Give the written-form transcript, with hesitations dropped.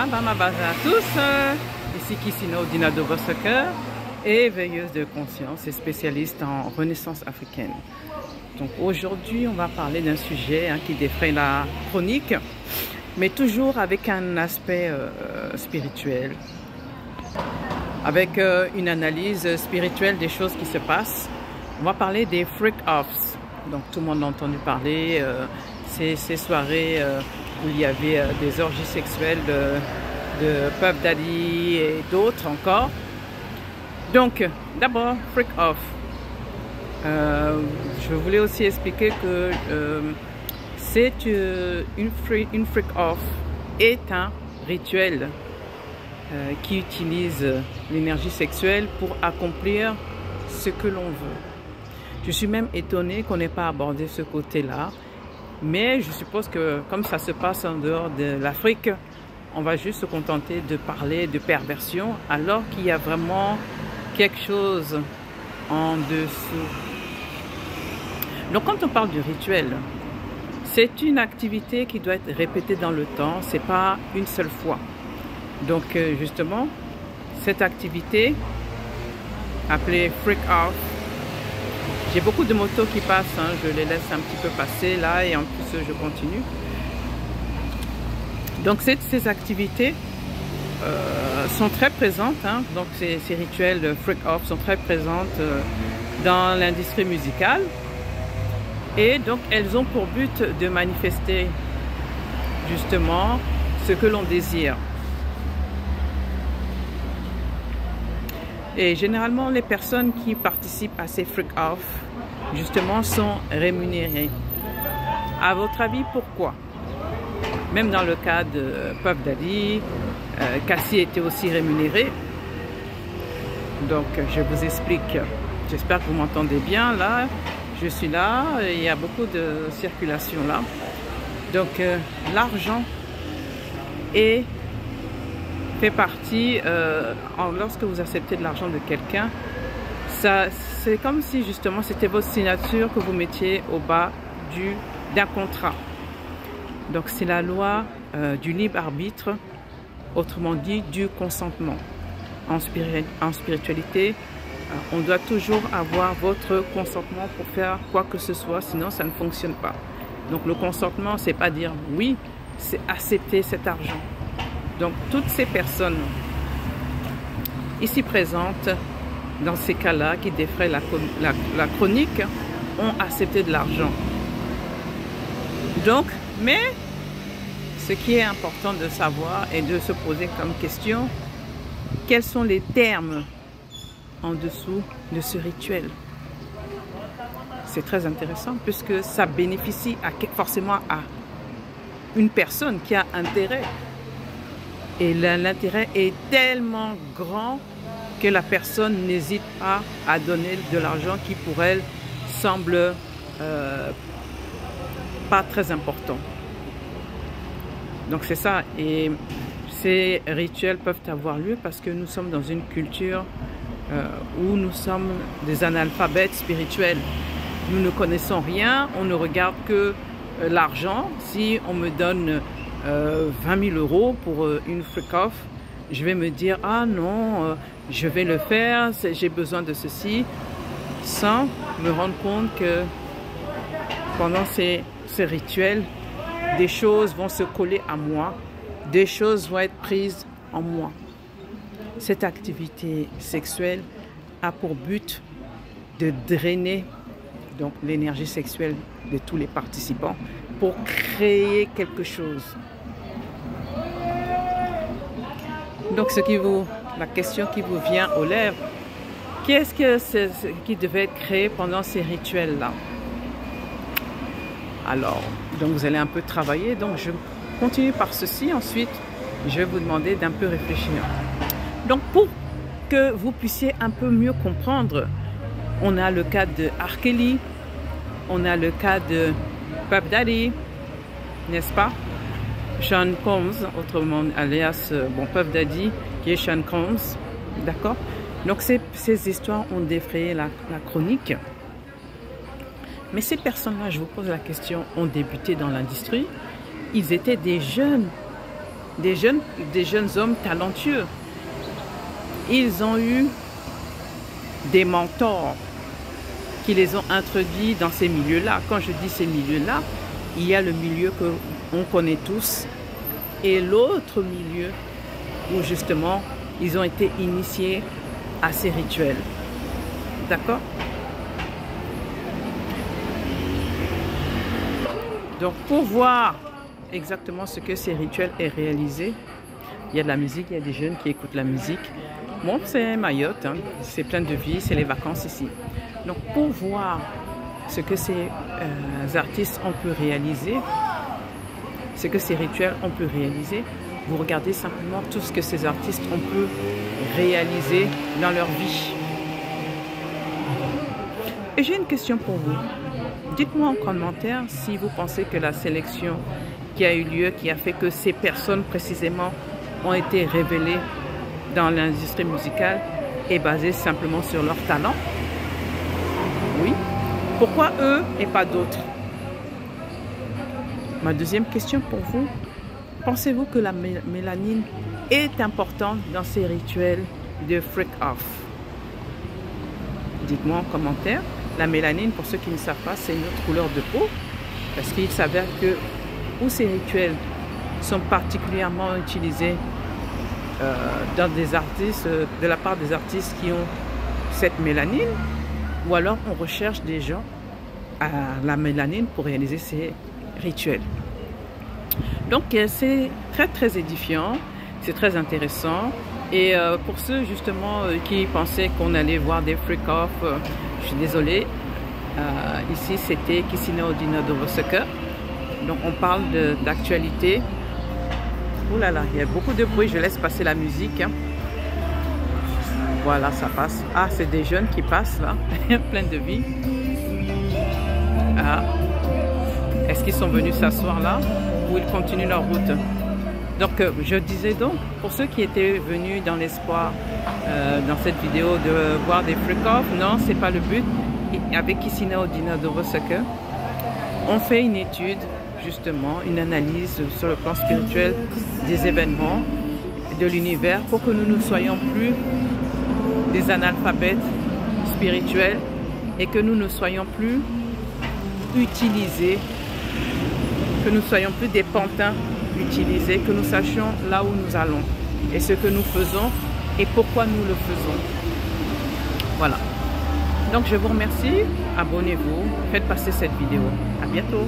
Bamabaza à tous, ici Kissino Dina de votre cœur et veilleuse de conscience et spécialiste en renaissance africaine. Donc aujourd'hui on va parler d'un sujet qui défraie la chronique, mais toujours avec un aspect spirituel, avec une analyse spirituelle des choses qui se passent. On va parler des freak-offs. Donc tout le monde a entendu parler ces soirées où il y avait des orgies sexuelles de Puff Daddy et d'autres encore. Donc d'abord freak-off. Je voulais aussi expliquer que une freak-off est un rituel qui utilise l'énergie sexuelle pour accomplir ce que l'on veut. Je suis même étonnée qu'on n'ait pas abordé ce côté-là, mais je suppose que comme ça se passe en dehors de l'Afrique, on va juste se contenter de parler de perversion, alors qu'il y a vraiment quelque chose en dessous. Donc quand on parle du rituel, c'est une activité qui doit être répétée dans le temps, c'est pas une seule fois. Donc justement, cette activité appelée freak off, j'ai beaucoup de motos qui passent, je les laisse un petit peu passer là et en plus je continue. Donc ces activités sont très présentes, donc ces rituels freak off sont très présentes dans l'industrie musicale et donc elles ont pour but de manifester justement ce que l'on désire. Et généralement, les personnes qui participent à ces freak-off, justement, sont rémunérées. À votre avis, pourquoi? Même dans le cas de Puff Daddy, Cassie était aussi rémunérée. Donc, je vous explique. J'espère que vous m'entendez bien. Là, je suis là. Il y a beaucoup de circulation là. Donc, l'argent fait partie, lorsque vous acceptez de l'argent de quelqu'un, c'est comme si justement c'était votre signature que vous mettiez au bas d'un contrat. Donc c'est la loi du libre arbitre, autrement dit du consentement. En spiritualité, on doit toujours avoir votre consentement pour faire quoi que ce soit, sinon ça ne fonctionne pas. Donc le consentement, c'est pas dire oui, c'est accepter cet argent. Donc toutes ces personnes ici présentes, dans ces cas-là, qui défraient la chronique, ont accepté de l'argent. Donc, mais ce qui est important de savoir et de se poser comme question, quels sont les termes en dessous de ce rituel? C'est très intéressant puisque ça bénéficie forcément à une personne qui a intérêt. Et l'intérêt est tellement grand que la personne n'hésite pas à donner de l'argent qui pour elle semble pas très important. Donc c'est ça. Et ces rituels peuvent avoir lieu parce que nous sommes dans une culture où nous sommes des analphabètes spirituels. Nous ne connaissons rien, on ne regarde que l'argent. Si on me donne 20 000 € pour une freak-off, je vais me dire ah non, je vais le faire, j'ai besoin de ceci, sans me rendre compte que pendant ces rituels, des choses vont se coller à moi, des choses vont être prises en moi. Cette activité sexuelle a pour but de drainer donc l'énergie sexuelle de tous les participants pour créer quelque chose. Donc la question qui vous vient aux lèvres, qu'est-ce qui devait être créé pendant ces rituels-là? Alors, donc vous allez un peu travailler. Donc je continue par ceci. Ensuite, je vais vous demander d'un peu réfléchir. Donc pour que vous puissiez un peu mieux comprendre, on a le cas de R. Kelly, on a le cas de Puff Daddy, n'est-ce pas? Sean Combs, autrement alias Puff Daddy, qui est Sean Combs, d'accord? Donc ces histoires ont défrayé la chronique. Mais ces personnes-là, je vous pose la question, ont débuté dans l'industrie. Ils étaient des jeunes des jeunes hommes talentueux. Ils ont eu des mentors qui les ont introduits dans ces milieux-là. Quand je dis ces milieux-là, il y a le milieu que on connaît tous et l'autre milieu où justement ils ont été initiés à ces rituels. D'accord? Donc pour voir exactement ce que ces rituels est réalisé, il y a de la musique, il y a des jeunes qui écoutent la musique. Bon, c'est Mayotte, hein, c'est plein de vie, c'est les vacances ici. Donc pour voir ce que ces artistes ont pu réaliser, ce que ces rituels ont pu réaliser, vous regardez simplement tout ce que ces artistes ont pu réaliser dans leur vie. Et j'ai une question pour vous. Dites-moi en commentaire si vous pensez que la sélection qui a eu lieu, qui a fait que ces personnes précisément ont été révélées dans l'industrie musicale, est basée simplement sur leur talent. Oui. Pourquoi eux et pas d'autres? Ma deuxième question pour vous, pensez-vous que la mélanine est importante dans ces rituels de freak off? Dites-moi en commentaire. La mélanine, pour ceux qui ne savent pas, c'est notre couleur de peau, parce qu'il s'avère que où ces rituels sont particulièrement utilisés dans des artistes, de la part des artistes qui ont cette mélanine, ou alors on recherche des gens à la mélanine pour réaliser ces rituels. Donc c'est très édifiant, c'est très intéressant. Et pour ceux justement qui pensaient qu'on allait voir des freak-off, je suis désolée, ici c'était Kisina Odina Dovoseke. Donc on parle d'actualité. Ouh là là, il y a beaucoup de bruit, je laisse passer la musique. Hein. Voilà, ça passe. Ah, c'est des jeunes qui passent là, plein de vie. Ah. Est-ce qu'ils sont venus s'asseoir là ou ils continuent leur route? Donc je disais donc, pour ceux qui étaient venus dans l'espoir dans cette vidéo de voir des freak-off, non, c'est pas le but. Et avec Kisina Odina Dovoseke, on fait une étude, justement, une analyse sur le plan spirituel des événements, de l'univers, pour que nous ne soyons plus des analphabètes spirituels et que nous ne soyons plus utilisés, que nous soyons plus des pantins utilisés, que nous sachions là où nous allons et ce que nous faisons et pourquoi nous le faisons. Voilà. Donc je vous remercie, abonnez-vous, faites passer cette vidéo. À bientôt.